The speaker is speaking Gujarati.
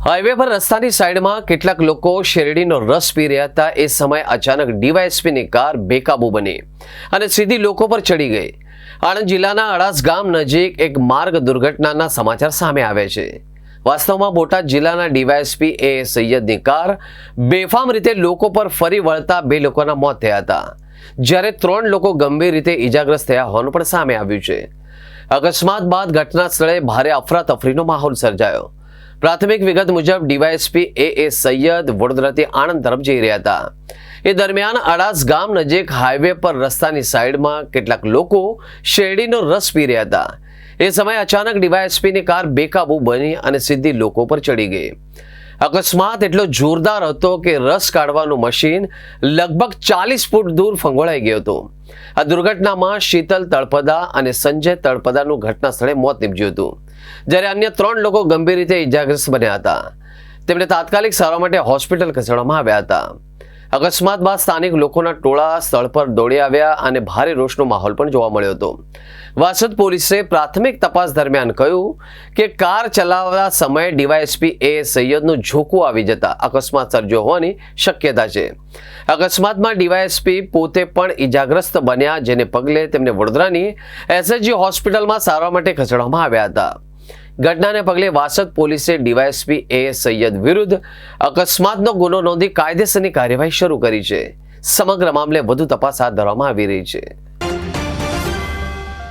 હાઈવે પર રસ્તાની સાઈડમાં કેટલાક લોકો શેરડીનો રસ પી રહ્યા હતા। એ સમયે અચાનક ડીવાયએસપીની કાર બેકાબૂ બની અને સીધી લોકો પર ચડી ગઈ। આણંદ જિલ્લાના અડાસ ગામ નજીક એક માર્ગ દુર્ઘટનાના સમાચાર સામે આવે છે। વાસ્તવમાં બોટાદ જિલ્લાના ડીવાયએસપી એ સૈયદની કાર બેફામ રીતે લોકો પર ફરી વળતા 2 લોકોના મોત થયા હતા, જ્યારે 3 લોકો ગંભીર રીતે ઈજાગ્રસ્ત થયા હોવાનું પણ સામે આવ્યું છે। અકસ્માત બાદ ઘટના સ્થળે ભારે અફરાતફરીનો માહોલ સર્જાયો। પ્રાથમિક વિગત મુજબ ડીવાયએસપી એ સૈયદ વડોદરાથી આણંદ તરફ જઈ રહ્યા હતા। એ દરમિયાન અડાસ ગામ નજીક હાઈવે પર રસ્તાની સાઈડમાં કેટલાક લોકો શેરડીનો રસ પી રહ્યા હતા। એ સમયે અચાનક ડીવાયએસપીની કાર બેકાબૂ બની અને સીધી લોકો પર ચડી ગઈ। અકસ્માત એટલો જોરદાર હતો કે રસ કાઢવાનું મશીન લગભગ 40 ફૂટ દૂર ફંગોળાઈ ગયું હતું। આ દુર્ઘટનામાં શીતલ તળપદા અને સંજય તળપદાનું ઘટના સ્થળે મોત નીપજ્યું હતું, જ્યારે અન્ય 3 લોકો ગંભીર રીતે ઈજાગ્રસ્ત બન્યા હતા। તેમને તાત્કાલિક સારવાર માટે હોસ્પિટલ ખસેડવામાં આવ્યા હતા। અકસ્માત બાદ સ્થાનિક લોકોના ટોળા સ્થળ પર દોડી આવ્યા અને ભારે રોષનો માહોલ પણ જોવા મળ્યો હતો। વાસદ પોલીસે પ્રાથમિક તપાસ દરમિયાન કહ્યું કે કાર ચલાવતા સમયે ડીવાયએસપી એ સૈયદનું ઝોકું આવી જતા અકસ્માત સર્જ્યો હોવાની શક્યતા છે। અકસ્માતમાં ડીવાયએસપી પોતે પણ ઈજાગ્રસ્ત બન્યા, જેને પગલે તેમને વડોદરાની એસએચજી હોસ્પિટલમાં સારવાર માટે ખસેડવામાં આવ્યા હતા। ઘટનાને પગલે વાસદ પોલીસે ડીવાયએસપી એ સૈયદ વિરુદ્ધ અકસ્માતનો ગુનો નોંધી કાયદેસરની કાર્યવાહી શરૂ કરી છે। સમગ્ર મામલે વધુ તપાસ હાથ ધરવામાં આવી રહી છે।